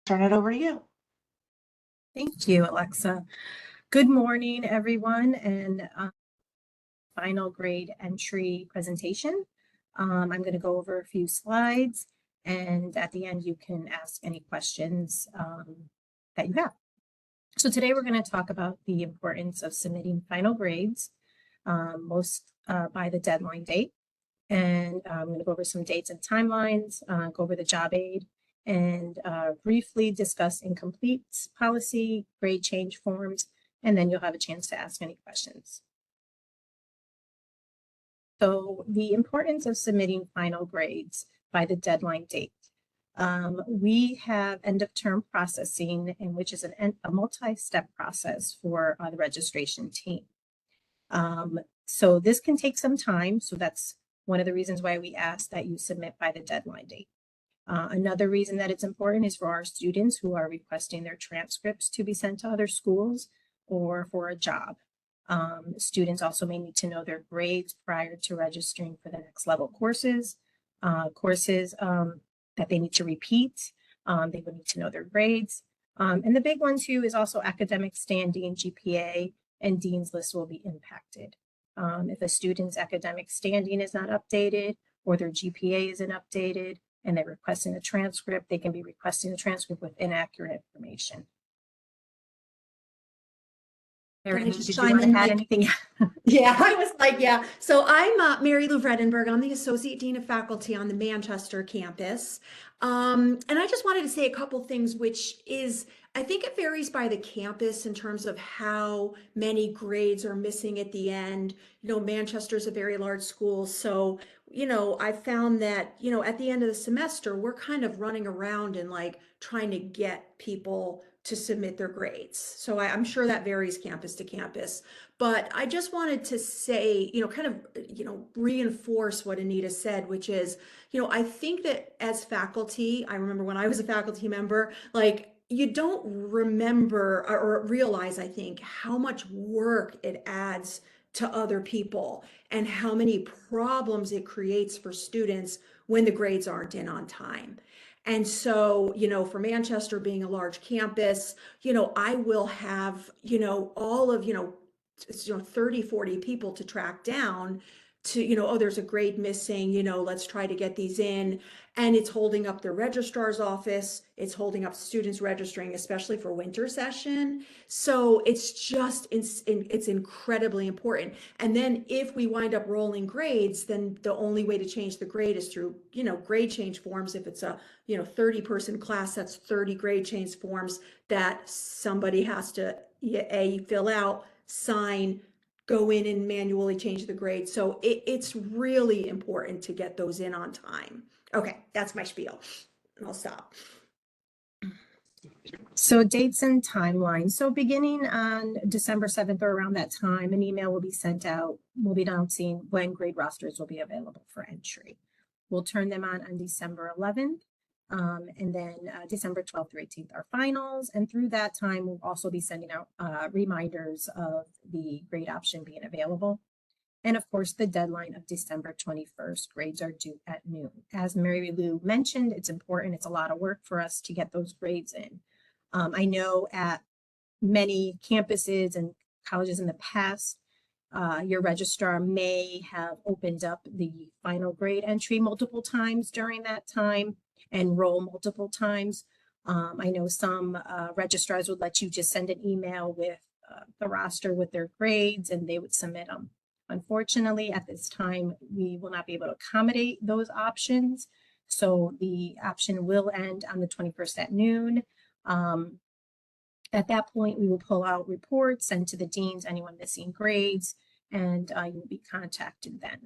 turn it over to you. Thank you, Alexa. Good morning, everyone, and final grade entry presentation. I'm going to go over a few slides, and at the end, you can ask any questions that you have. So today we're going to talk about the importance of submitting final grades, most by the deadline date. And I'm going to go over some dates and timelines, go over the job aid, and briefly discuss incomplete policy, grade change forms, and then you'll have a chance to ask any questions. So the importance of submitting final grades by the deadline date. We have end of term processing, in which is a multi-step process for the registration team. So this can take some time. So that's one of the reasons why we ask that you submit by the deadline date. Another reason that it's important is for our students who are requesting their transcripts to be sent to other schools or for a job. Students also may need to know their grades prior to registering for the next level courses, that they need to repeat. They would need to know their grades. And the big one too is also academic standing, GPA, and Dean's List will be impacted. If a student's academic standing is not updated or their GPA isn't updated and they're requesting a transcript, they can be requesting a transcript with inaccurate information. Mary, did you want to add anything? Yeah, I was like, yeah. So I'm Mary Lou Vredenburg. I'm the Associate Dean of Faculty on the Manchester campus. And I just wanted to say a couple things, which is, I think it varies by the campus in terms of how many grades are missing at the end. You know, Manchester's a very large school. So, you know, I found that, you know, at the end of the semester, we're kind of running around and like trying to get people to submit their grades. So I'm sure that varies campus to campus, but I just wanted to say, you know, kind of, you know, reinforce what Anita said, which is, you know, I think that as faculty, I remember when I was a faculty member, like you don't remember or realize, I think, how much work it adds to other people and how many problems it creates for students when the grades aren't in on time. And so, you know, for Manchester being a large campus, you know, I will have, you know, all of, 30, 40 people to track down to, you know, oh, there's a grade missing, you know, let's try to get these in. And it's holding up the registrar's office. It's holding up students registering, especially for winter session. So it's just, it's incredibly important. And then if we wind up rolling grades, then the only way to change the grade is through, you know, grade change forms. If it's a, 30-person class, that's 30 grade change forms that somebody has to fill out, sign, go in and manually change the grade. So it's really important to get those in on time. Okay, that's my spiel. I'll stop. So dates and timelines. So beginning on December 7th or around that time, an email will be sent out. We'll be announcing when grade rosters will be available for entry. We'll turn them on December 11th. And then December 12th through 18th are finals. And through that time, we'll also be sending out reminders of the grade option being available. And of course, the deadline of December 21st, grades are due at noon. As Mary Lou mentioned, it's important. It's a lot of work for us to get those grades in. I know at many campuses and colleges in the past, your registrar may have opened up the final grade entry multiple times during that time and roll multiple times. I know some registrars would let you just send an email with the roster with their grades and they would submit them. Unfortunately, at this time, we will not be able to accommodate those options. So the option will end on the 21st at noon. At that point, we will pull out reports, send to the deans, anyone missing grades, and you will be contacted then.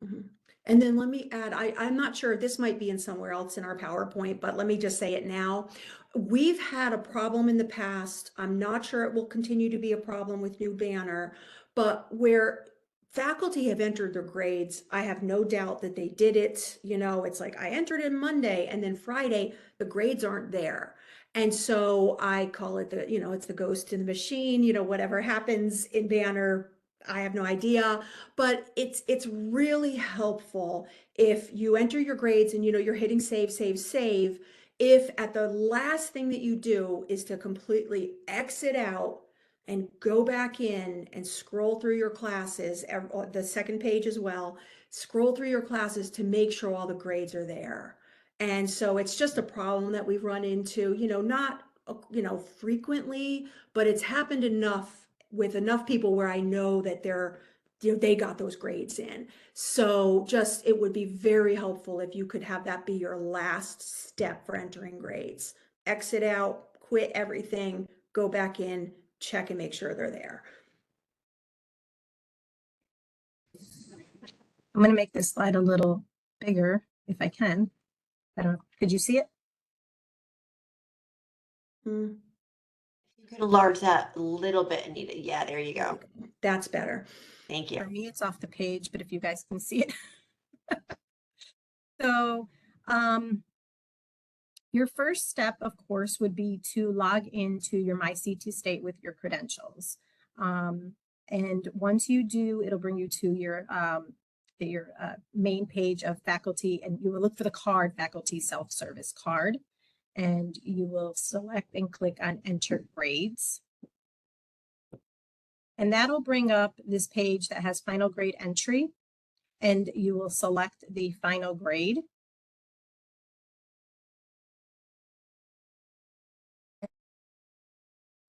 Mm-hmm. And then let me add, I'm not sure, this might be in somewhere else in our PowerPoint, but let me just say it now. We've had a problem in the past. I'm not sure it will continue to be a problem with new banner, but where faculty have entered their grades, I have no doubt that they did it. You know, it's like I entered it Monday and then Friday, the grades aren't there. And so I call it the, it's the ghost in the machine, whatever happens in banner, I have no idea, but it's really helpful if you enter your grades and you're hitting save, save, save. if at the last thing that you do is to completely exit out and go back in and scroll through your classes, the second page as well, scroll through your classes to make sure all the grades are there. And so it's just a problem that we've run into, not, frequently, but it's happened enough with enough people where I know that they got those grades in. So just, it would be very helpful if you could have that be your last step for entering grades. Exit out, quit everything, go back in, check and make sure they're there. I'm going to make this slide a little bigger if I can. I don't know. Could you see it? Hmm. You could enlarge that a little bit, Anita. Yeah, there you go. That's better. Thank you. For me, it's off the page, but if you guys can see it. So, your first step, of course, would be to log into your MyCT State with your credentials. And once you do, it'll bring you to your main page of faculty, and you will look for the card, faculty self-service card, and you will select and click on enter grades. And that'll bring up this page that has final grade entry, and you will select the final grade.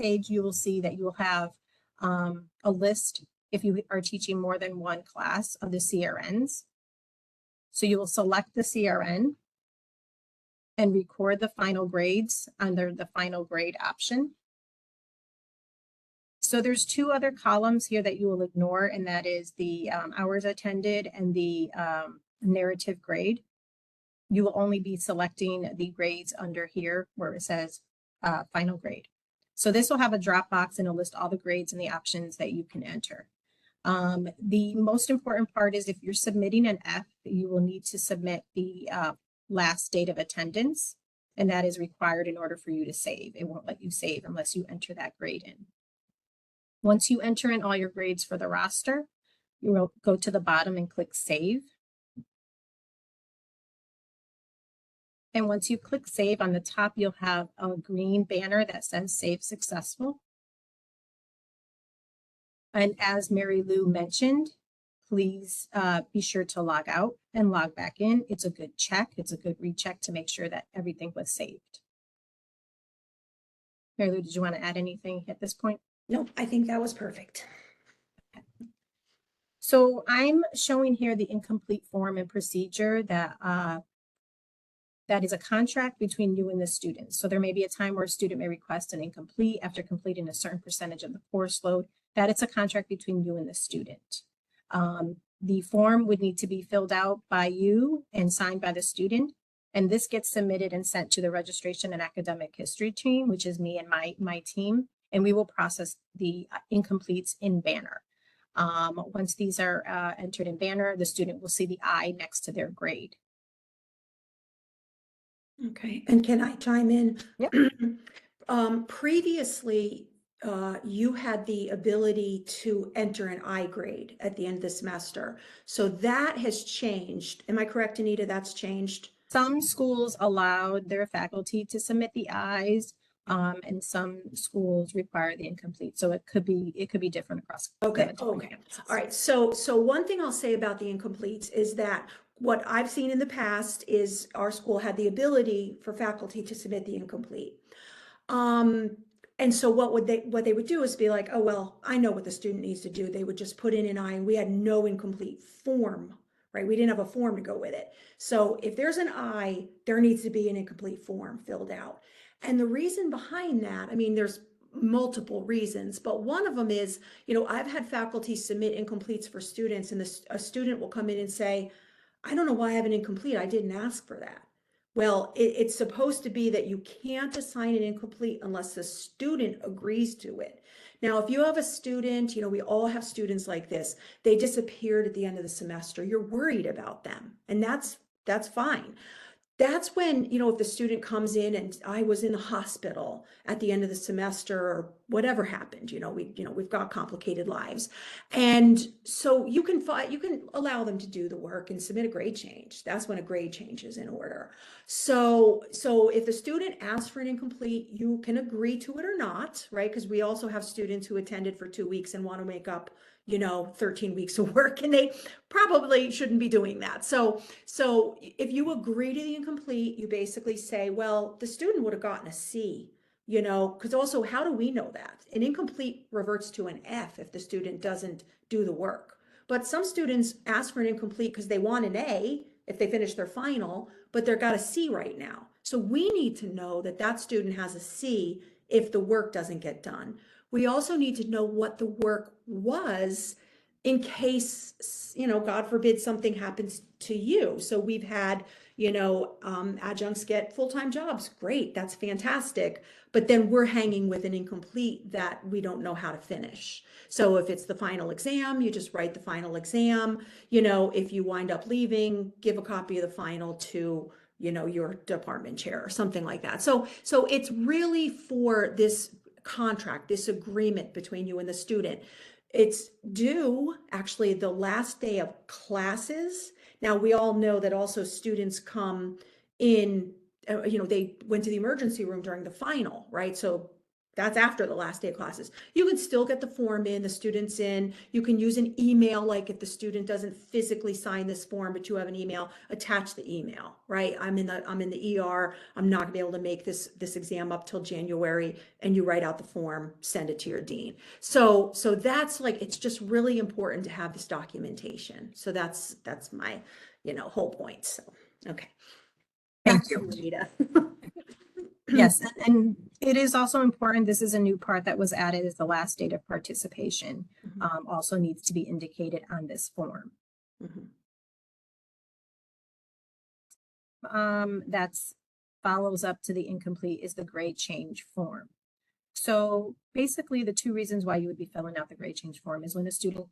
Page, you will see that you will have a list if you are teaching more than one class of the CRNs. So you will select the CRN and record the final grades under the final grade option. So there's two other columns here that you will ignore, and that is the hours attended and the narrative grade. You will only be selecting the grades under here where it says final grade. So this will have a drop box and it'll list all the grades and the options that you can enter. The most important part is if you're submitting an F, you will need to submit the last date of attendance, and that is required in order for you to save. It won't let you save unless you enter that grade in. Once you enter in all your grades for the roster, you will go to the bottom and click save. And once you click save, on the top, you'll have a green banner that says save successful. And as Mary Lou mentioned, please be sure to log out and log back in. It's a good check. It's a good recheck to make sure that everything was saved. Mary Lou, did you want to add anything at this point? Nope, I think that was perfect. So I'm showing here the incomplete form and procedure that is a contract between you and the student. So there may be a time where a student may request an incomplete after completing a certain percentage of the course load. That it's a contract between you and the student. The form would need to be filled out by you and signed by the student. And this gets submitted and sent to the registration and academic history team, which is me and my team. And we will process the incompletes in Banner. Once these are entered in Banner, the student will see the I next to their grade. Okay, and can I chime in? Yep. Previously, you had the ability to enter an I grade at the end of the semester. So that has changed. Am I correct, Anita? That's changed? Some schools allowed their faculty to submit the I's, and some schools require the incomplete. So it could be different across. Okay. Different Okay. campuses. All right. So one thing I'll say about the incompletes is that what I've seen in the past is our school had the ability for faculty to submit the incomplete. And so what they would do is be like, oh, well, I know what the student needs to do. They would just put in an I, and we had no incomplete form, right? We didn't have a form to go with it. So if there's an I, there needs to be an incomplete form filled out. And the reason behind that, I mean, there's multiple reasons, but one of them is, I've had faculty submit incompletes for students, and a student will come in and say, I don't know why I have an incomplete. I didn't ask for that. Well, it's supposed to be that you can't assign an incomplete unless the student agrees to it. Now, if you have a student, we all have students like this, they disappeared at the end of the semester, you're worried about them, and that's fine. that's when, you know, if the student comes in and I was in the hospital at the end of the semester or whatever happened, we've got complicated lives. And so you can allow them to do the work and submit a grade change. That's when a grade change is in order. So if the student asks for an incomplete, you can agree to it or not, right? Because we also have students who attended for 2 weeks and want to make up, 13 weeks of work, and they probably shouldn't be doing that. So if you agree to the incomplete, you basically say, well, the student would have gotten a C, because also, how do we know that? An incomplete reverts to an F if the student doesn't do the work. But some students ask for an incomplete because they want an A if they finish their final, but they've got a C right now. So we need to know that that student has a C if the work doesn't get done. We also need to know what the work was in case, God forbid something happens to you. So we've had, adjuncts get full-time jobs. Great, that's fantastic. But then we're hanging with an incomplete that we don't know how to finish. So if it's the final exam, you just write the final exam. If you wind up leaving, give a copy of the final to, your department chair or something like that. So it's really for this contract, this agreement between you and the student. It's due actually the last day of classes. Now, we all know that also students come in, they went to the emergency room during the final, right? So that's after the last day of classes. You can still get the form in, the students in. You can use an email, like if the student doesn't physically sign this form, but you have an email, attach the email, right? I'm in the ER. I'm not gonna be able to make this exam up till January, and you write out the form, send it to your dean. So that's like, it's just really important to have this documentation. So that's my, whole point. So, okay. Thank Back you. to Anita. Yes, and it is also important, this is a new part that was added, is the last date of participation also needs to be indicated on this form. That's follows up to the incomplete is the grade change form. So basically the two reasons why you would be filling out the grade change form is when a student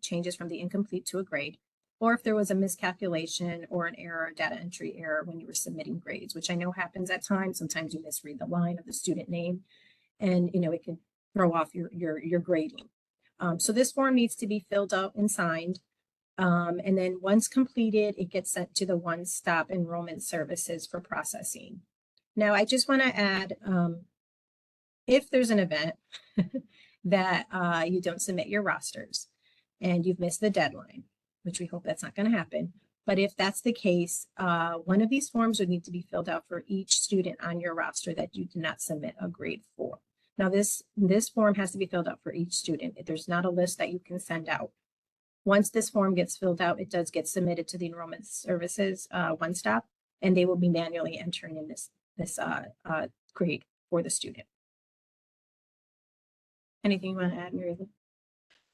changes from the incomplete to a grade, or if there was a miscalculation or an error, data entry error when you were submitting grades, which I know happens at times. Sometimes you misread the line of the student name and, it can throw off your grading. So this form needs to be filled out and signed. And then once completed, it gets sent to the one-stop enrollment services for processing. Now, I just want to add, if there's an event that you don't submit your rosters and you've missed the deadline, which we hope that's not going to happen. But if that's the case, one of these forms would need to be filled out for each student on your roster that you did not submit a grade for. Now, this form has to be filled out for each student. There's not a list that you can send out. Once this form gets filled out, it does get submitted to the enrollment services one stop, and they will be manually entering in this grade for the student. Anything you want to add, Mary Lou?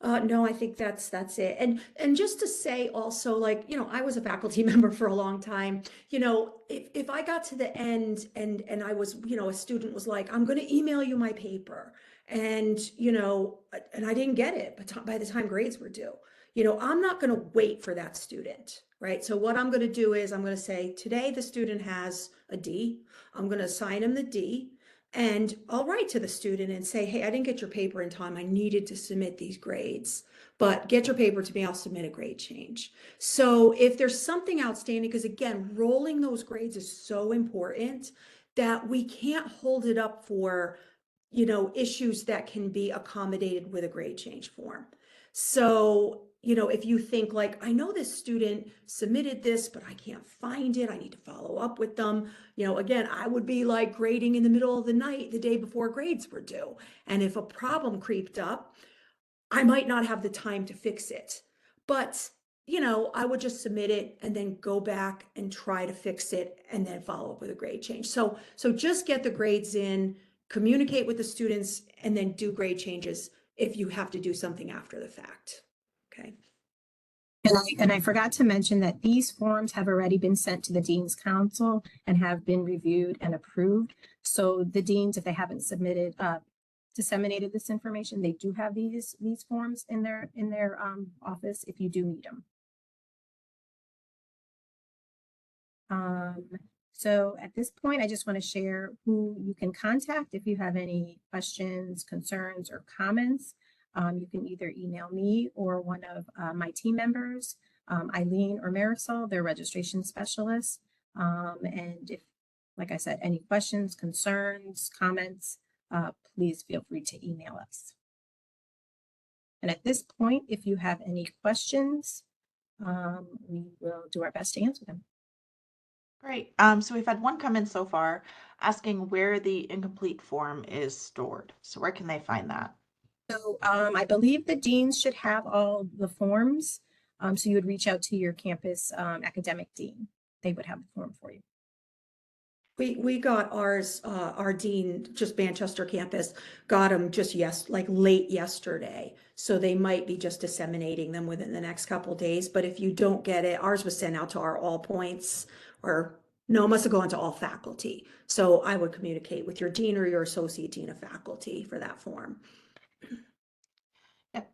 No, I think that's it. And just to say also, like, I was a faculty member for a long time. If I got to the end and I was, a student was like, I'm going to email you my paper, and and I didn't get it, but by the time grades were due, I'm not going to wait for that student, right? So what I'm going to do is I'm going to say, today the student has a D. I'm going to assign him the D. And I'll write to the student and say, hey, I didn't get your paper in time. I needed to submit these grades, but get your paper to me. I'll submit a grade change. So if there's something outstanding, because again, rolling those grades is so important that we can't hold it up for, issues that can be accommodated with a grade change form. So, if you think like, I know this student submitted this, but I can't find it, I need to follow up with them. Again, I would be like grading in the middle of the night, the day before grades were due. And if a problem creeped up, I might not have the time to fix it. But, I would just submit it and then go back and try to fix it and then follow up with a grade change. So just get the grades in, communicate with the students, and then do grade changes if you have to do something after the fact. Okay. And I forgot to mention that these forms have already been sent to the Dean's Council and have been reviewed and approved. So the deans, if they haven't disseminated this information, they do have these forms in their office if you do need them. So at this point, I just want to share who you can contact if you have any questions, concerns, or comments. You can either email me or one of my team members, Eileen or Marisol, their registration specialists. And if, like I said, any questions, concerns, comments, please feel free to email us. And at this point, if you have any questions, we will do our best to answer them. Great. So we've had one comment so far asking where the incomplete form is stored. So where can they find that? So I believe the deans should have all the forms. So you would reach out to your campus academic dean. They would have the form for you. We got ours, our dean, just Manchester campus, got them just like late yesterday. So they might be just disseminating them within the next couple of days. But if you don't get it, ours was sent out to our all points, or no, it must have gone to all faculty. So I would communicate with your dean or your associate dean of faculty for that form. Yep.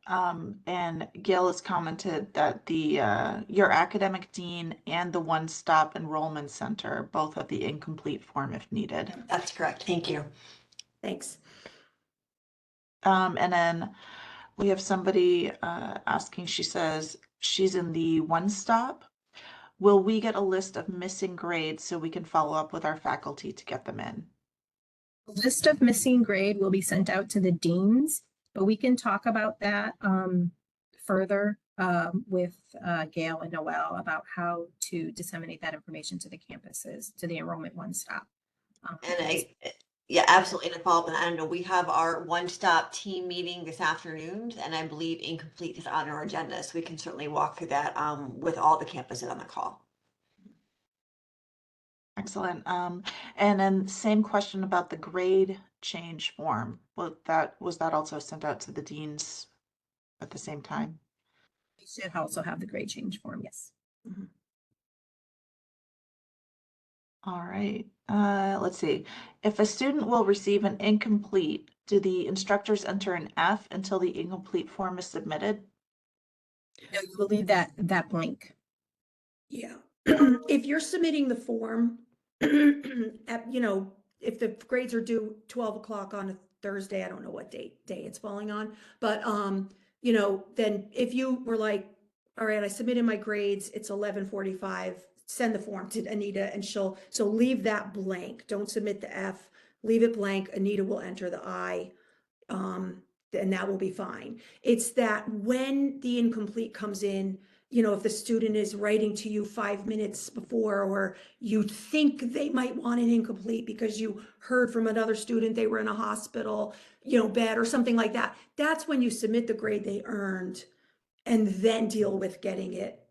And Gail has commented that the your academic dean and the one-stop enrollment center both have the incomplete form if needed. That's correct. Thank you. Thanks. And then we have somebody asking, she says she's in the one-stop. Will we get a list of missing grades so we can follow up with our faculty to get them in? A list of missing grade will be sent out to the deans, but we can talk about that further with Gail and Noel about how to disseminate that information to the campuses, to the enrollment one-stop. And yeah, absolutely. And a follow-up, and I don't know, we have our one-stop team meeting this afternoon, and I believe incomplete is on our agenda, so we can certainly walk through that with all the campuses on the call. Excellent. And then same question about the grade change form. Was that also sent out to the deans at the same time? We should also have the grade change form, yes. Mhm. All right. Let's see. If a student will receive an incomplete, do the instructors enter an F until the incomplete form is submitted? No, you will leave that blank. Yeah. If you're submitting the form, if the grades are due 12 o'clock on a Thursday, I don't know what day it's falling on, but, then if you were like, all right, I submitted my grades, it's 11:45, send the form to Anita and so leave that blank. Don't submit the F, leave it blank. Anita will enter the I. And that will be fine. It's that when the incomplete comes in, if the student is writing to you 5 minutes before, or you think they might want an incomplete because you heard from another student they were in a hospital, bed or something like that, that's when you submit the grade they earned and then deal with getting it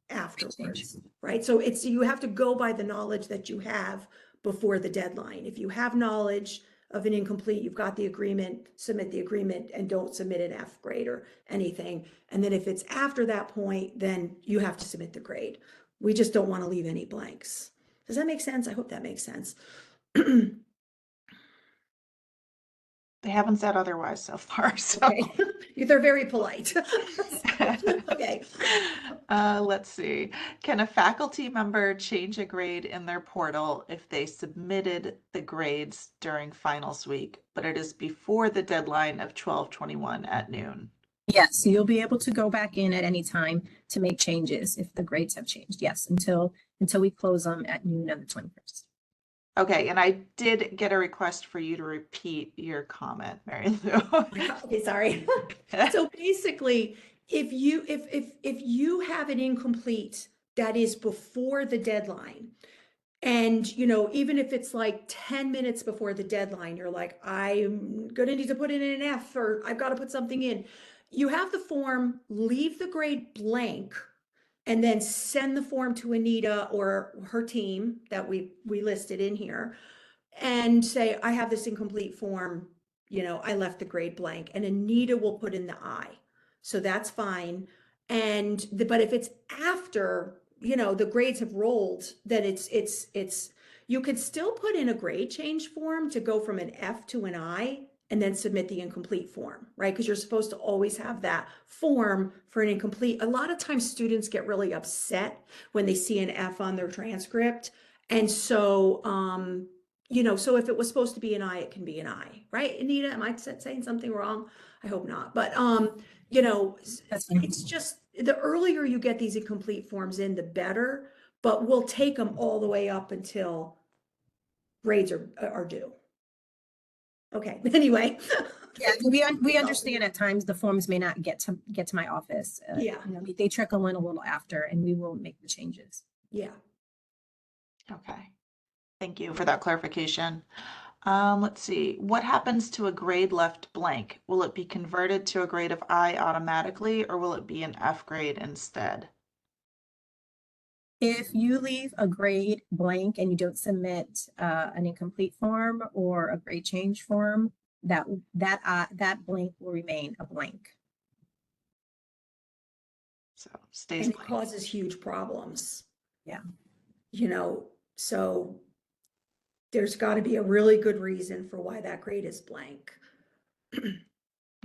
afterwards, right? So you have to go by the knowledge that you have before the deadline. If you have knowledge of an incomplete, you've got the agreement, submit the agreement and don't submit an F grade or anything. And then if it's after that point, then you have to submit the grade. We just don't want to leave any blanks. Does that make sense? I hope that makes sense. They haven't said otherwise so far. So Okay. They're very polite. Okay. Let's see. Can a faculty member change a grade in their portal if they submitted the grades during finals week, but it is before the deadline of 12/21 at noon? Yes, you'll be able to go back in at any time to make changes if the grades have changed. Yes, until we close them at noon on the 21st. Okay, and I did get a request for you to repeat your comment, Mary Lou. Okay, sorry. So basically, if you have an incomplete that is before the deadline, and even if it's like 10 minutes before the deadline, you're like, I'm gonna need to put in an F, or I've got to put something in. You have the form, leave the grade blank, and then send the form to Anita or her team that we listed in here, and say, I have this incomplete form, I left the grade blank, and Anita will put in the I. So that's fine. But if it's after, the grades have rolled, then you could still put in a grade change form to go from an F to an I and then submit the incomplete form, right? Because you're supposed to always have that form for an incomplete. A lot of times students get really upset when they see an F on their transcript. And so, you know, so if it was supposed to be an I, it can be an I, right? Anita, am I saying something wrong? I hope not. But, you know, That's fine. it's just the earlier you get these incomplete forms in, the better. But we'll take them all the way up until grades are due. Okay. Anyway. Yeah, we understand at times the forms may not get to my office. Yeah. You know, they trickle in a little after, and we will make the changes. Yeah. Okay. Thank you for that clarification. Let's see. What happens to a grade left blank? Will it be converted to a grade of I automatically, or will it be an F grade instead? If you leave a grade blank and you don't submit an incomplete form or a grade change form, that blank will remain a blank. So stays And it blank. causes huge problems. Yeah. You know, so there's got to be a really good reason for why that grade is blank.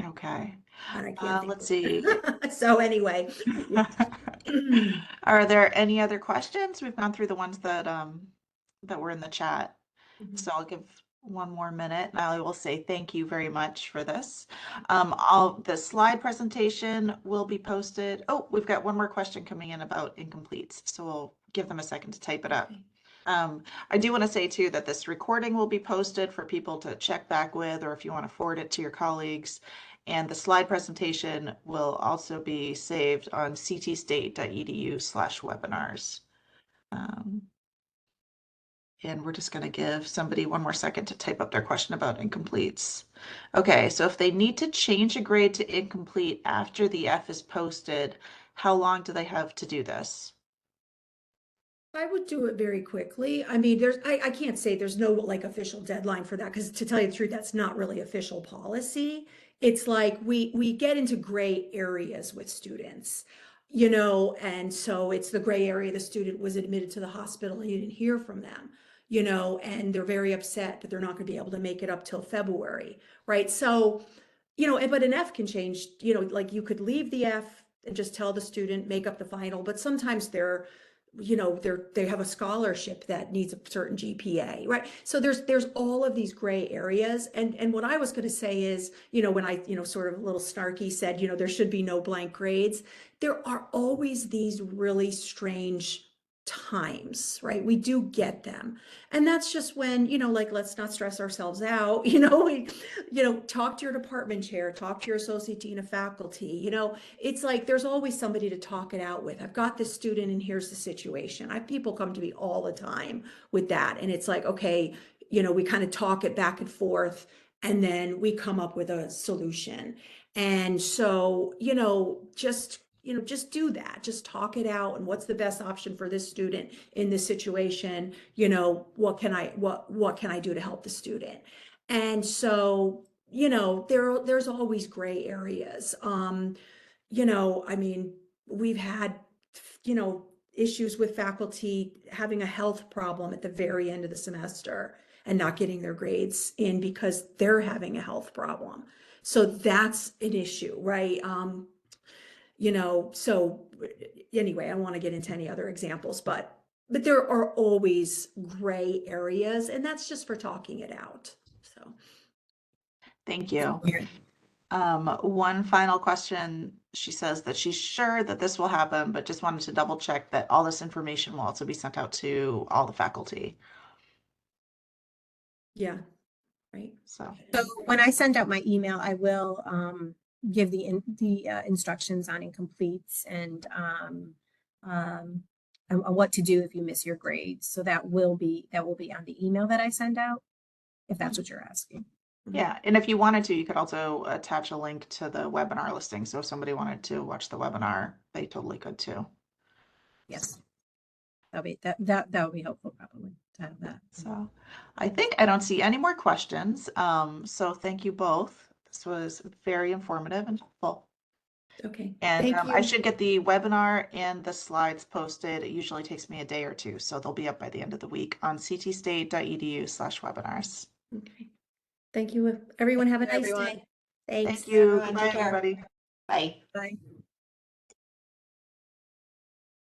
Okay. And I can't think Let's of see. it. So anyway. Are there any other questions? We've gone through the ones that that were in the chat. Mhm. So I'll give one more minute and I will say thank you very much for this. The slide presentation will be posted. Oh, we've got one more question coming in about incompletes. So we'll give them a second to type it up. Okay. I do want to say too that this recording will be posted for people to check back with, or if you want to forward it to your colleagues. And the slide presentation will also be saved on ctstate.edu/webinars. And we're just going to give somebody one more second to type up their question about incompletes. Okay, so if they need to change a grade to incomplete after the F is posted, how long do they have to do this? I would do it very quickly. I mean, I can't say there's no like official deadline for that, because to tell you the truth, that's not really official policy. It's like we get into gray areas with students, you know, and so it's the gray area. The student was admitted to the hospital and you didn't hear from them, you know, and they're very upset that they're not going to be able to make it up till February, right? So, you know, but an F can change, you know, like you could leave the F and just tell the student, make up the final, but sometimes they have a scholarship that needs a certain GPA, right? So there's all of these gray areas. And what I was going to say is, you know, when I, you know, sort of a little snarky said, you know, there should be no blank grades, there are always these really strange times, right? We do get them. And that's just when, you know, like, let's not stress ourselves out, you know, talk to your department chair, talk to your associate dean of faculty, you know, it's like there's always somebody to talk it out with. I've got this student and here's the situation. I have people come to me all the time with that. And it's like, okay, you know, we kind of talk it back and forth and then we come up with a solution. And so, just do that. Just talk it out. And what's the best option for this student in this situation? You know, what can I do to help the student? And so, you know, there's always gray areas. You know, I mean, we've had, you know, issues with faculty having a health problem at the very end of the semester and not getting their grades in because they're having a health problem. So that's an issue, right? You know, so anyway, I don't want to get into any other examples, but there are always gray areas, and that's just for talking it out. So Thank you. Yeah. One final question. She says that she's sure that this will happen, but just wanted to double check that all this information will also be sent out to all the faculty. yeah, right. So when I send out my email, I will give the instructions on incompletes and what to do if you miss your grades. So that will be on the email that I send out, if that's what you're asking. yeah, and if you wanted to, you could also attach a link to the webinar listing. So if somebody wanted to watch the webinar, they totally could too. Yes, that would be helpful probably to have that. So I think I don't see any more questions. So thank you both. This was very informative and helpful. Okay, And thank I you. should get the webinar and the slides posted. It usually takes me a day or two, so they'll be up by the end of the week on ctstate.edu/webinars. Okay, thank you. Everyone have a nice Everyone. day. Thanks. Thank you. Everyone, Bye, take care. everybody. Bye. Bye.